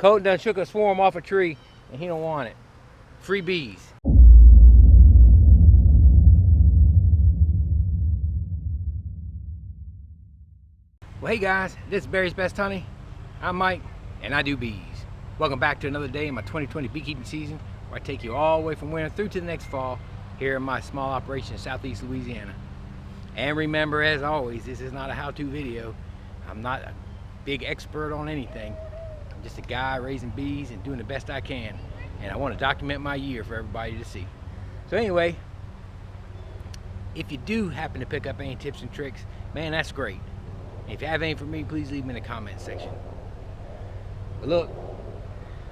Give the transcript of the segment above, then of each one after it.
Colton done shook a swarm off a tree and he don't want it. Free bees. Well, hey guys, this is Barry's Best Honey. I'm Mike, and I do bees. Welcome back to another day in my 2020 beekeeping season, where I take you all the way from winter through to the next fall here in my small operation in southeast Louisiana. And remember, as always, this is not a how-to video. I'm not a big expert on anything. I'm just a guy raising bees and doing the best I can. And I want to document my year for everybody to see. So anyway, if you do happen to pick up any tips and tricks, man, that's great. And if you have any for me, please leave them in the comment section. But look,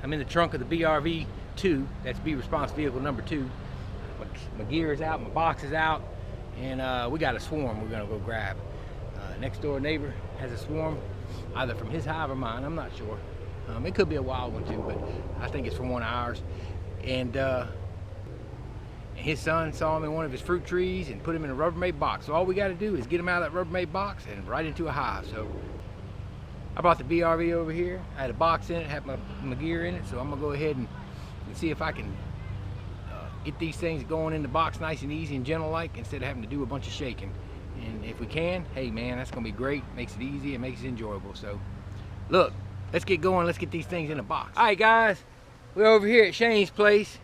I'm in the trunk of the BRV-2. That's Bee Response Vehicle number 2. My gear is out, my box is out, and we got a swarm we're gonna go grab. Next door neighbor has a swarm, either from his hive or mine, I'm not sure. It could be a wild one too, but I think it's from one of ours. And his son saw him in one of his fruit trees and put him in a Rubbermaid box. So all we got to do is get him out of that Rubbermaid box and right into a hive. So I brought the BRV over here. I had a box in it, had my gear in it. So I'm gonna go ahead and see if I can get these things going in the box nice and easy and gentle like, instead of having to do a bunch of shaking. And if we can, hey man, that's gonna be great. Makes it easy, it makes it enjoyable. So look, let's get going. Let's get these things in a box. All right guys, we're over here at Shane's place.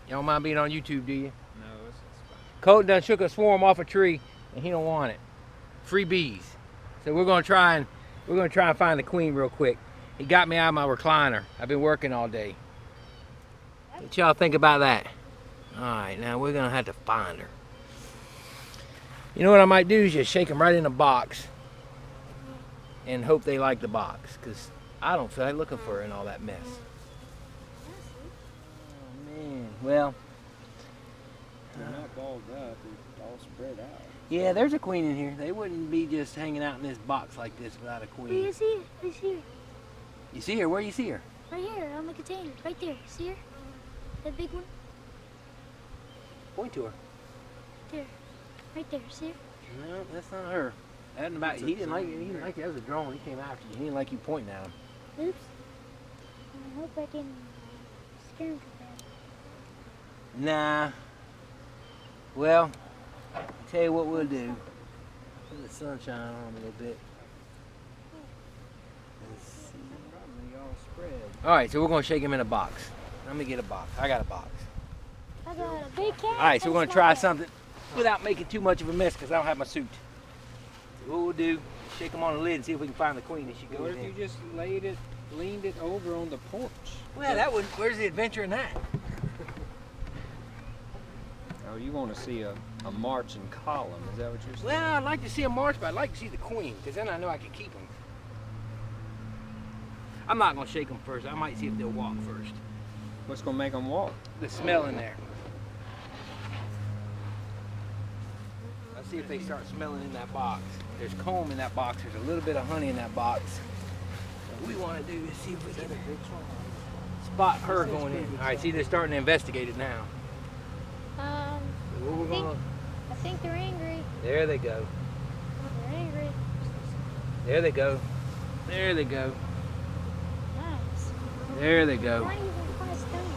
You don't mind being on YouTube, do you? No, it's fine. Colton done shook a swarm off a tree and he don't want it. Free bees. So we're gonna try and find the queen real quick. He got me out of my recliner. I've been working all day. What y'all think about that? All right, now we're gonna have to find her. You know what I might do is just shake them right in a box and hope they like the box, because I don't feel like looking for her in all that mess. Well, they're not balled up, they're all spread out. Yeah, there's a queen in here. They wouldn't be just hanging out in this box like this without a queen. Where you see her? I see her. You see her? Where do you see her? Right here on the container. Right there. See her? That big one? Point to her. There. Right there. See her? No, that's not her. He didn't like it. He didn't like it. That was a drone. He came after you. He didn't like you pointing at him. Oops. I hope I didn't scare him too bad. Nah. Well, I'll tell you what we'll do. Put the sunshine on a little bit. Let's see. Probably all spread. Alright, so we're going to shake him in a box. Let me get a box. I got a box. I got a big cat. Alright, so we're going to try something without making too much of a mess, because I don't have my suit. So what we'll do, shake him on the lid and see if we can find the queen as she goes in. What if you just leaned it over on the porch? Well, that would, where's the adventure in that? Oh, you want to see a marching column, is that what you're saying? Well, I'd like to see a march, but I'd like to see the queen, because then I know I can keep them. I'm not going to shake them first. I might see if they'll walk first. What's going to make them walk? The smell in there. Let's see if they start smelling in that box. There's comb in that box. There's a little bit of honey in that box. What we want to do is see if we can spot her going in. All right, see, they're starting to investigate it now. I think they're angry. There they go. They're angry. There they go. There they go. Nice. There they go. Not even quite stunning.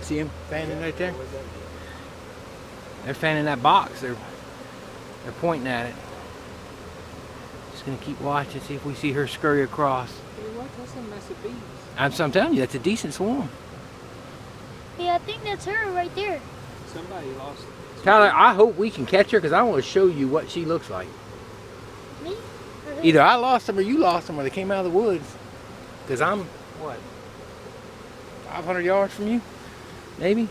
See them fanning right there? They're fanning that box. They're pointing at it. Just gonna keep watching, see if we see her scurry across. Hey, what? That's a mess of bees. I'm telling you, that's a decent swarm. Yeah, I think that's her right there. Somebody lost it. Tyler, I hope we can catch her, because I want to show you what she looks like. Me? Or her? Either I lost them or you lost them, or they came out of the woods. Because I'm, what, 500 yards from you? Maybe?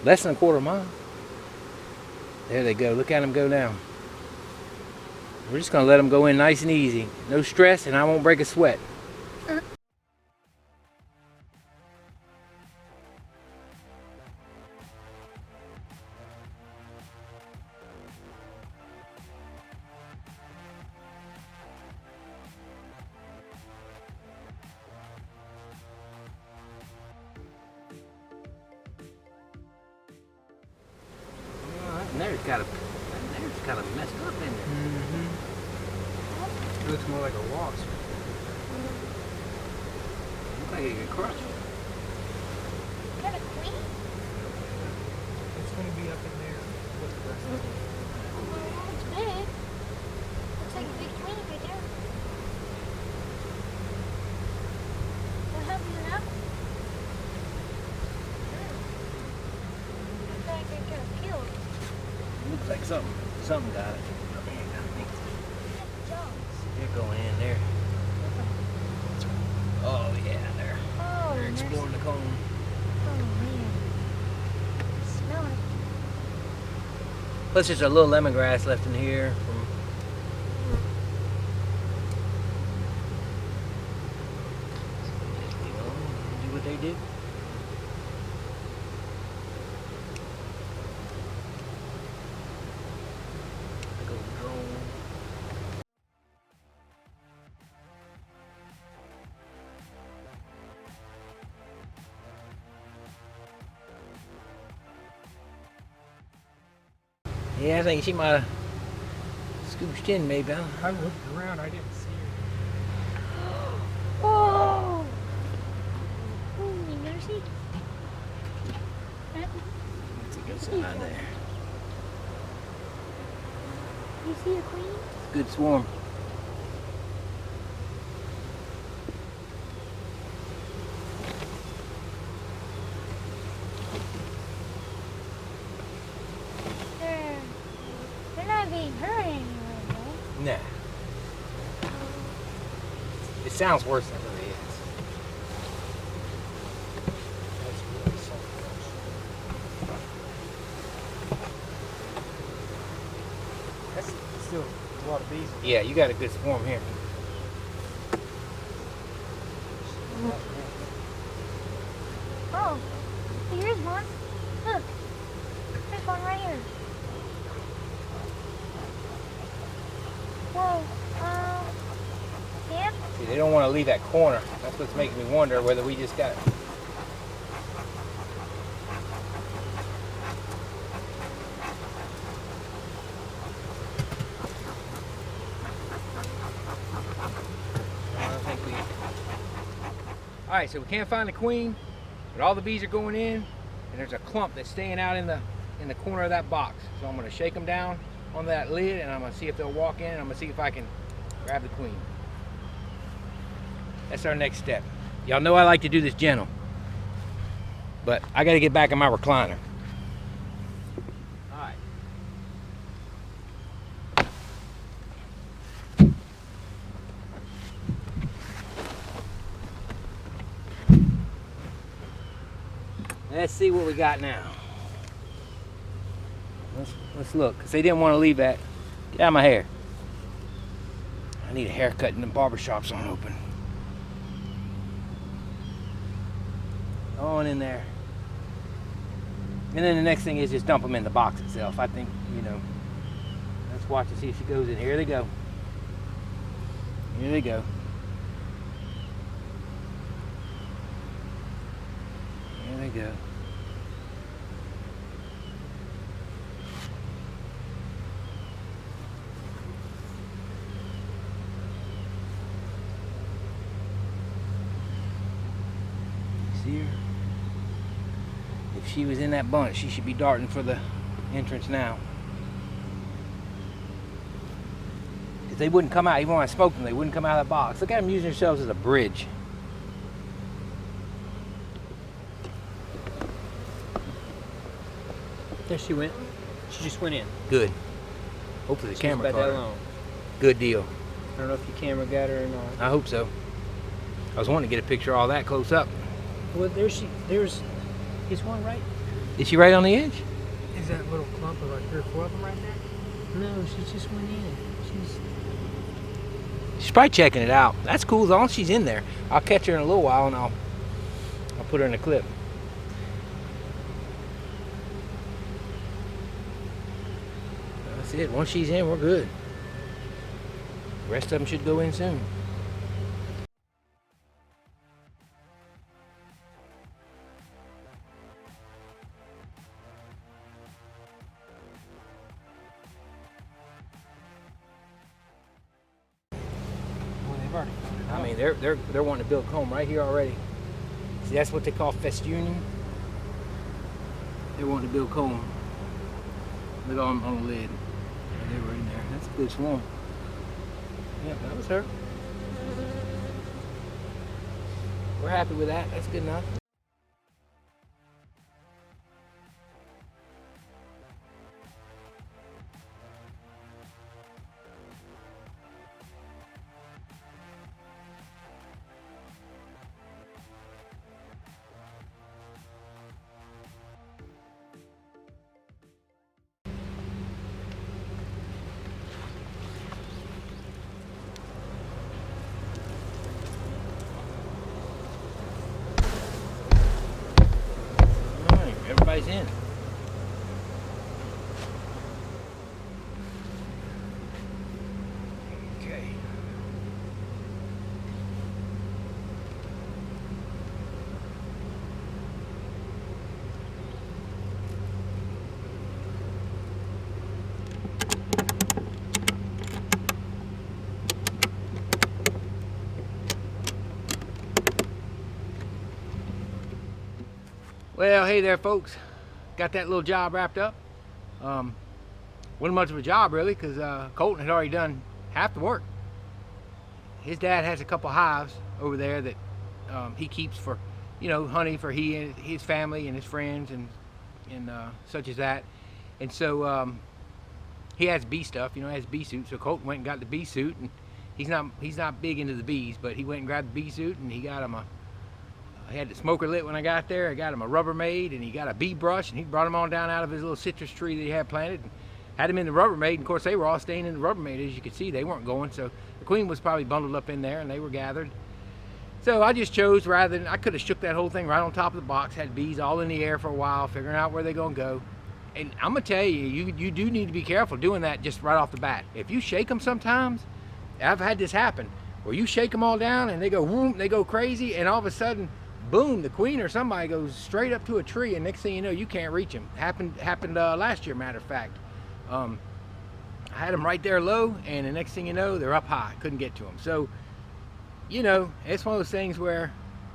Less than a quarter mile. There they go. Look at them go now. We're just going to let them go in nice and easy. No stress, and I won't break a sweat. there's got a there's kind of messed up in there. Mm-hmm. It looks more like a wasp. Looks like it get crushed. Is that a queen? It's going to be up in there with the rest of it. Oh, it's big. Looks like a big queen right there. What happened to that? Looks like they got killed. Looks like something got it. They're going in there. Oh yeah, they're Oh, exploring the cone. Oh man. Smell it. Plus there's a little lemongrass left in here from do what they do. There goes the drone. Yeah, I think she might have scooched in maybe. Huh? I looked around, I didn't see her. Oh! Oh, you never see? Huh? Let's see what's behind there. You see a queen? Good swarm. They're not being hurt anyway, though. Nah. It sounds worse than it really is. That's really something else. That's still a lot of bees. Yeah, you got a good swarm here. Oh, here's one. Look. There's one right here. Whoa. Yeah. See, they don't want to leave that corner. That's what's making me wonder whether we just got. I don't think we. All right, so we can't find the queen, but all the bees are going in, and there's a clump that's staying out in the corner of that box. So I'm going to shake them down on that lid, and I'm going to see if they'll walk in, and I'm going to see if I can grab the queen. That's our next step. Y'all know I like to do this gentle, but I got to get back in my recliner. All right. Let's see what we got now. Let's look, because they didn't want to leave that. Get out of my hair. I need a haircut and the barber shop's on open. On in there. And then the next thing is just dump them in the box itself. I think, you know, let's watch and see if she goes in. Here they go. Here they go. Here they go. See her? If she was in that bunch, she should be darting for the entrance now. If they wouldn't come out, even when I smoked them, they wouldn't come out of the box. Look at them using themselves as a bridge. There she went. She just went in. Good. Hopefully the She was camera about caught that her. long. Good deal. I don't know if your camera got her or not. I hope so. I was wanting to get a picture of all that close up. Well, there's one right. Is she right on the edge? Is that little clump of like 3 or 4 of them right there? No, she just went in. She's probably checking it out. That's cool as long as she's in there. I'll catch her in a little while and I'll put her in the clip. That's it. Once she's in, we're good. The rest of them should go in soon. And they're wanting to build comb right here already. See, that's what they call festooning. They're wanting to build comb. Look on the lid. They were in there. That's a good swarm. Yep, that was her. We're happy with that. That's good enough. Everybody's in. Okay. Well, hey there, folks. Got that little job wrapped up. Wasn't much of a job, really, because Colton had already done half the work. His dad has a couple hives over there that he keeps for, you know, honey for he and his family and his friends and such as that. And so he has bee stuff, you know, has bee suit. So Colton went and got the bee suit, and he's not big into the bees, but he went and grabbed the bee suit, and he got him I had the smoker lit when I got there. I got him a Rubbermaid, and he got a bee brush, and he brought them on down out of his little citrus tree that he had planted, and had them in the Rubbermaid. And of course, they were all staying in the Rubbermaid, as you could see. They weren't going, so the queen was probably bundled up in there, and they were gathered. So I just chose, rather than, I could have shook that whole thing right on top of the box, had bees all in the air for a while, figuring out where they're gonna go. And I'm gonna tell you, you do need to be careful doing that just right off the bat. If you shake them sometimes, I've had this happen, where you shake them all down and they go whoom, they go crazy, and all of a sudden, boom, the queen or somebody goes straight up to a tree, and next thing you know, you can't reach them. Happened last year, matter of fact. I had them right there low, and the next thing you know, they're up high. Couldn't get to them. So, you know, it's one of those things where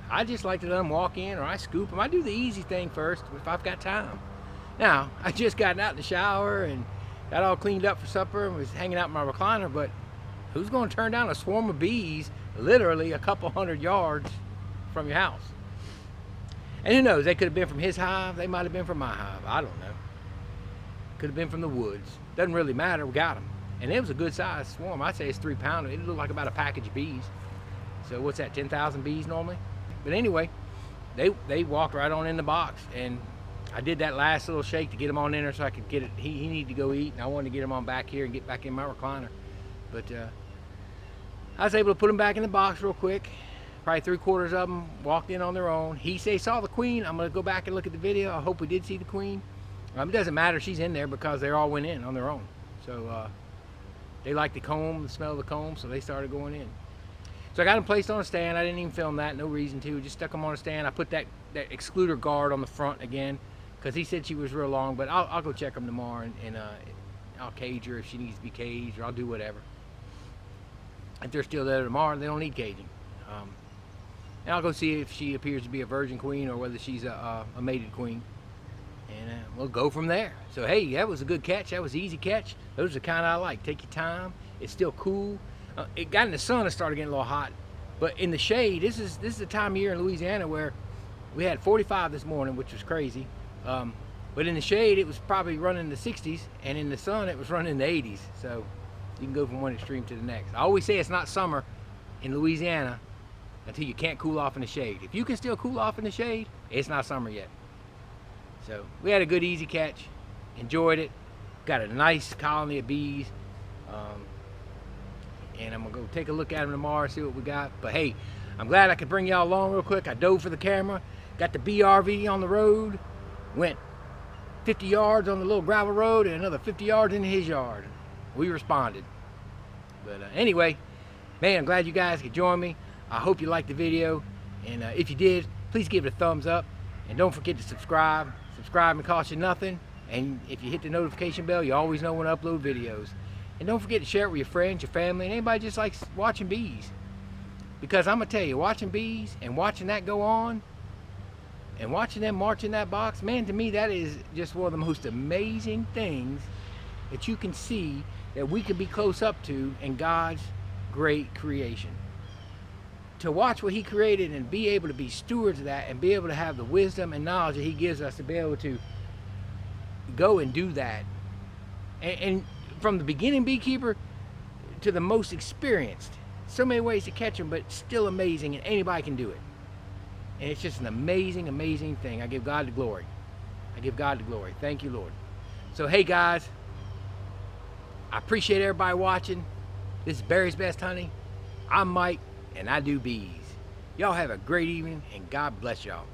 I just like to let them walk in, or I scoop them. I do the easy thing first if I've got time. Now, I just got out in the shower and got all cleaned up for supper and was hanging out in my recliner, but who's going to turn down a swarm of bees literally a couple 100 yards from your house? And who knows, they could have been from his hive, they might have been from my hive, I don't know. Could have been from the woods. Doesn't really matter, we got them. And it was a good sized swarm. I'd say it's 3 pound. It looked like about a package of bees. So what's that, 10,000 bees normally? But anyway, they walked right on in the box, and I did that last little shake to get him on in there so I could get it. He needed to go eat, and I wanted to get him on back here and get back in my recliner. But I was able to put him back in the box real quick. Probably 3/4 of them walked in on their own. He saw the queen. I'm gonna go back and look at the video. I hope we did see the queen. It doesn't matter, she's in there because they all went in on their own. So they like the comb, the smell of the comb, so they started going in. So I got them placed on a stand. I didn't even film that, no reason to. Just stuck them on a stand. I put that excluder guard on the front again because he said she was real long, but I'll go check them tomorrow, and I'll cage her if she needs to be caged, or I'll do whatever. If they're still there tomorrow, they don't need caging. And I'll go see if she appears to be a virgin queen or whether she's a mated queen. And we'll go from there. So hey, that was a good catch. That was an easy catch. Those are the kind I like. Take your time. It's still cool. It got in the sun, it started getting a little hot. But in the shade, this is the time of year in Louisiana where we had 45 this morning, which was crazy. But in the shade, it was probably running the 60s, and in the sun, it was running the 80s. So you can go from one extreme to the next. I always say it's not summer in Louisiana until you can't cool off in the shade. If you can still cool off in the shade, it's not summer yet. So we had a good easy catch, enjoyed it, got a nice colony of bees, and I'm gonna go take a look at them tomorrow, see what we got. But hey, I'm glad I could bring y'all along real quick. I dove for the camera, got the BRV on the road, went 50 yards on the little gravel road and another 50 yards into his yard. We responded. But anyway, man, I'm glad you guys could join me. I hope you liked the video, and if you did, please give it a thumbs up, and don't forget to subscribe. Subscribing costs you nothing, and if you hit the notification bell, you always know when I upload videos. And don't forget to share it with your friends, your family, and anybody just likes watching bees. Because I'm gonna tell you, watching bees and watching that go on and watching them march in that box, man, to me that is just one of the most amazing things that you can see that we can be close up to in God's great creation. To watch what he created and be able to be stewards of that and be able to have the wisdom and knowledge that he gives us to be able to go and do that. And from the beginning beekeeper to the most experienced, so many ways to catch them, but still amazing, and anybody can do it. And it's just an amazing, amazing thing. I give God the glory. I give God the glory. Thank you, Lord. So, hey guys, I appreciate everybody watching. This is Barry's Best Honey. I'm Mike, and I do bees. Y'all have a great evening, and God bless y'all.